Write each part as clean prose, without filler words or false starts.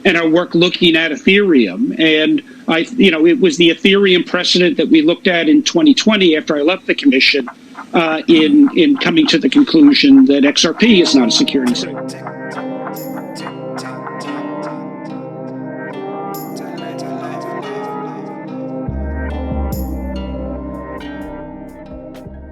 and our work looking at Ethereum. And it was the Ethereum precedent that we looked at in 2020 after I left the commission in coming to the conclusion that XRP is not a security.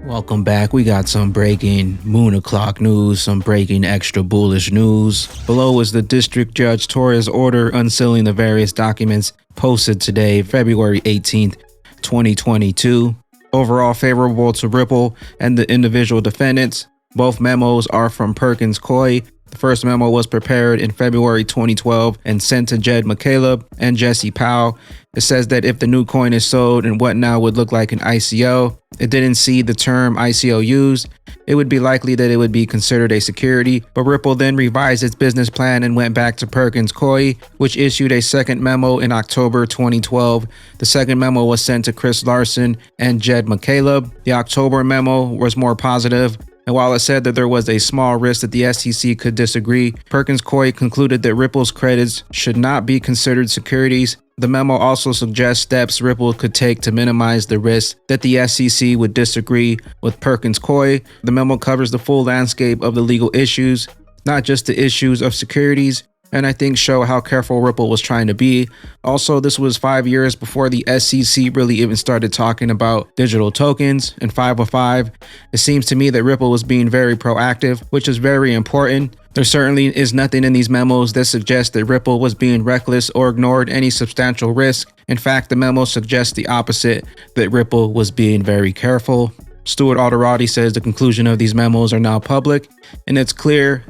Welcome back. We got some breaking moon o'clock news, some breaking extra bullish news. Below is the district judge Torres order unsealing the various documents posted today, February 18th, 2022. Overall favorable to Ripple and the individual defendants. Both memos are from Perkins Coie. The first memo was prepared in February 2012 and sent to Jed McCaleb and Jesse Powell. It says that if the new coin is sold in what now would look like an ICO, it didn't see the term ICO used, it would be likely that it would be considered a security. But Ripple then revised its business plan and went back to Perkins Coie, which issued a second memo in October 2012. The second memo was sent to Chris Larson and Jed McCaleb. The October memo was more positive. And while it said that there was a small risk that the SEC could disagree, Perkins Coie concluded that Ripple's credits should not be considered securities. The memo also suggests steps Ripple could take to minimize the risk that the SEC would disagree with Perkins Coie. The memo covers the full landscape of the legal issues, not just the issues of securities, and I think show how careful Ripple was trying to be. Also, this was 5 years before the SEC really even started talking about digital tokens and 505. It seems to me that Ripple was being very proactive, which is very important. There certainly is nothing in these memos that suggests that Ripple was being reckless or ignored any substantial risk. In fact, the memo suggests the opposite, that Ripple was being very careful. Stuart Alderati says the conclusion of these memos are now public, and it's clear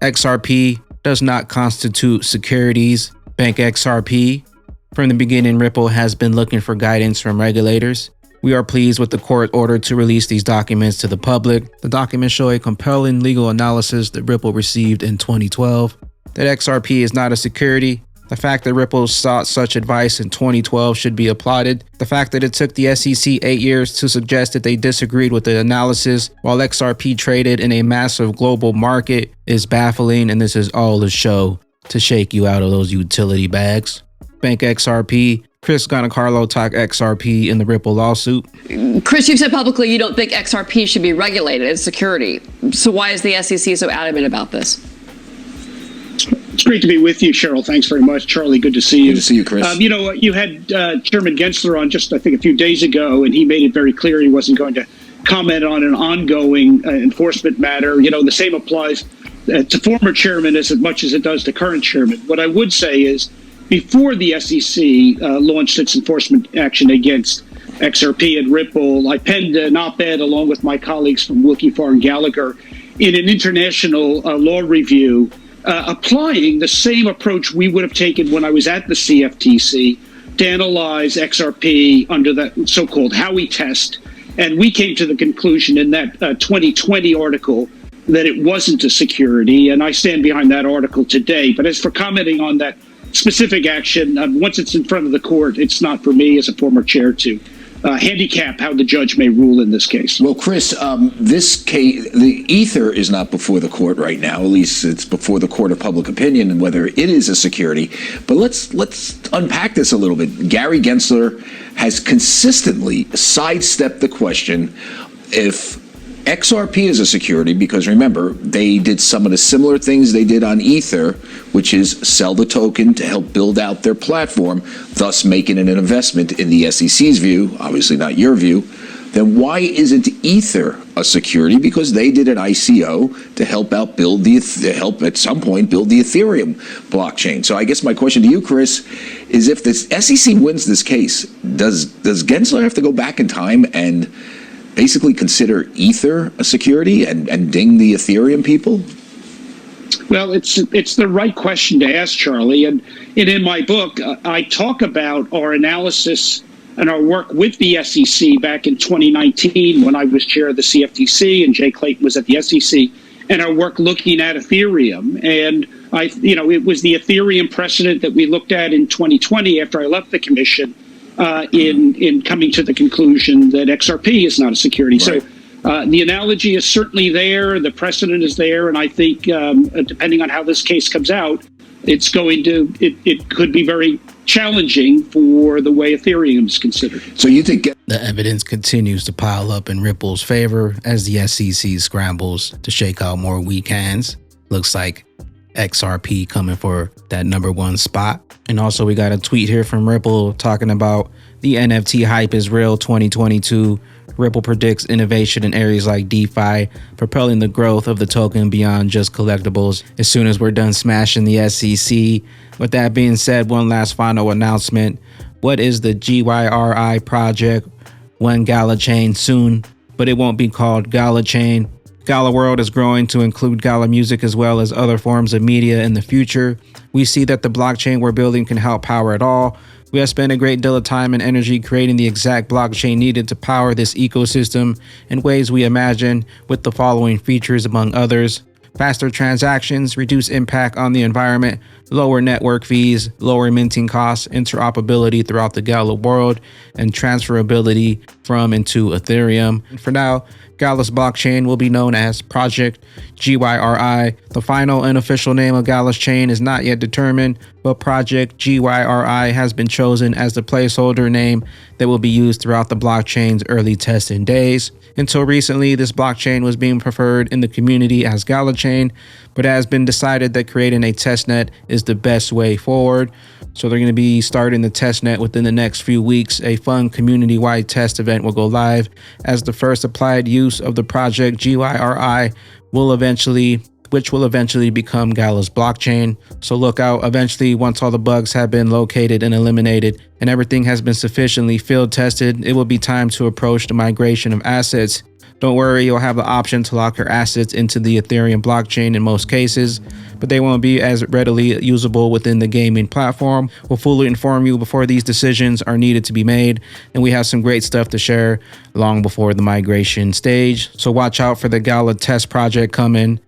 XRP does not constitute securities. Bank XRP. From the beginning, Ripple has been looking for guidance from regulators. We are pleased with the court order to release these documents to the public. The documents show a compelling legal analysis that Ripple received in 2012, that XRP is not a security. The fact that Ripple sought such advice in 2012 should be applauded. The fact that it took the SEC 8 years to suggest that they disagreed with the analysis while XRP traded in a massive global market is baffling, and this is all a show to shake you out of those utility bags. Bank XRP. Chris Giancarlo talked XRP in the Ripple lawsuit. Chris, you've said publicly you don't think XRP should be regulated as security. So why is the SEC so adamant about this? It's great to be with you, Cheryl. Thanks very much. Charlie, good to see you. Good to see you, Chris. You had Chairman Gensler on just, I think, a few days ago, and he made it very clear he wasn't going to comment on an ongoing enforcement matter. The same applies to former chairman as much as it does to current chairman. What I would say is, before the SEC launched its enforcement action against XRP and Ripple, I penned an op-ed along with my colleagues from Wilkie Farr and Gallagher in an international law review applying the same approach we would have taken when I was at the CFTC to analyze XRP under that so-called Howey test. And we came to the conclusion in that 2020 article that it wasn't a security, and I stand behind that article today. But as for commenting on that specific action, once it's in front of the court, it's not for me as a former chair to handicap how the judge may rule in this case. Well, Chris, this case, the Ether is not before the court right now. At least it's before the court of public opinion and whether it is a security. But let's unpack this a little bit. Gary Gensler has consistently sidestepped the question if XRP is a security, because remember, they did some of the similar things they did on Ether, which is sell the token to help build out their platform, thus making it an investment in the SEC's view, obviously not your view. Then why isn't Ether a security? Because they did an ICO to help out help at some point build the Ethereum blockchain. So I guess my question to you, Chris, is if the SEC wins this case, does Gensler have to go back in time and basically consider Ether a security and ding the Ethereum people? Well, it's the right question to ask, Charlie. And in my book, I talk about our analysis and our work with the SEC back in 2019 when I was chair of the CFTC and Jay Clayton was at the SEC, and our work looking at Ethereum. And it was the Ethereum precedent that we looked at in 2020 after I left the commission in coming to the conclusion that XRP is not a security. Right. So the analogy is certainly there, the precedent is there, and I think depending on how this case comes out, it's going to, it could be very challenging for the way Ethereum is considered. So you think the evidence continues to pile up in Ripple's favor as the SEC scrambles to shake out more weak hands. Looks like XRP coming for that #1 spot. And also we got a tweet here from Ripple talking about the NFT hype is real 2022. Ripple predicts innovation in areas like DeFi, propelling the growth of the token beyond just collectibles as soon as we're done smashing the SEC. With that being said, one last final announcement. What is the GYRI project? One Gala chain soon, but it won't be called Gala Chain. Gala World is growing to include Gala music as well as other forms of media in the future. We see that the blockchain we're building can help power it all. We have spent a great deal of time and energy creating the exact blockchain needed to power this ecosystem in ways we imagine, with the following features among others: faster transactions, reduce impact on the environment, lower network fees, lower minting costs, interoperability throughout the Gala world, and transferability from and to Ethereum. For now, Gala's blockchain will be known as Project GYRI. The final unofficial name of Gala's chain is not yet determined, but Project GYRI has been chosen as the placeholder name that will be used throughout the blockchain's early testing days. Until recently, this blockchain was being preferred in the community as Gala Chain, but it has been decided that creating a testnet is the best way forward. So they're going to be starting the testnet within the next few weeks. A fun community-wide test event will go live as the first applied use of the Project GYRI which will eventually become Gala's blockchain. So look out. Eventually, once all the bugs have been located and eliminated and everything has been sufficiently field tested, it will be time to approach the migration of assets. Don't worry, you'll have the option to lock your assets into the Ethereum blockchain in most cases, but they won't be as readily usable within the gaming platform. We'll fully inform you before these decisions are needed to be made, and we have some great stuff to share long before the migration stage. So watch out for the Gala test project coming,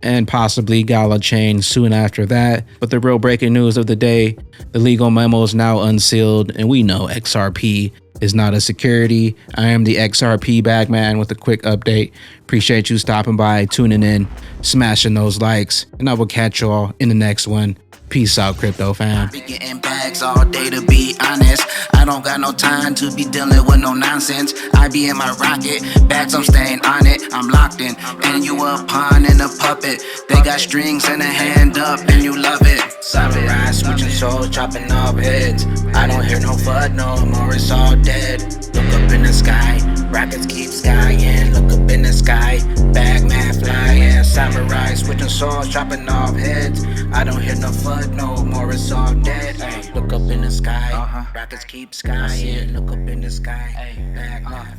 and possibly Gala Chain soon after that. But the real breaking news of the day, the legal memo is now unsealed, and we know XRP is not a security. I am the XRP bag man with a quick update. Appreciate you stopping by, tuning in, smashing those likes, and I will catch y'all in the next one. Peace out, crypto fam. Be getting bags all day, to be honest. I don't got no time to be dealing with no nonsense. I be in my rocket, bags, I'm staying on it. I'm locked in, and you a pawn and a puppet. They got strings and a hand up, and you love it. Samurai switching souls, chopping off heads. I don't hear no FUD no more, it's all dead. Look up in the sky, rockets keep skying. Look up in the sky, bagman flying. Samurai switching souls, chopping off heads. I don't hear no FUD no more, it's all dead. Look up in the sky, rockets keep skying. Look up in the sky, bagman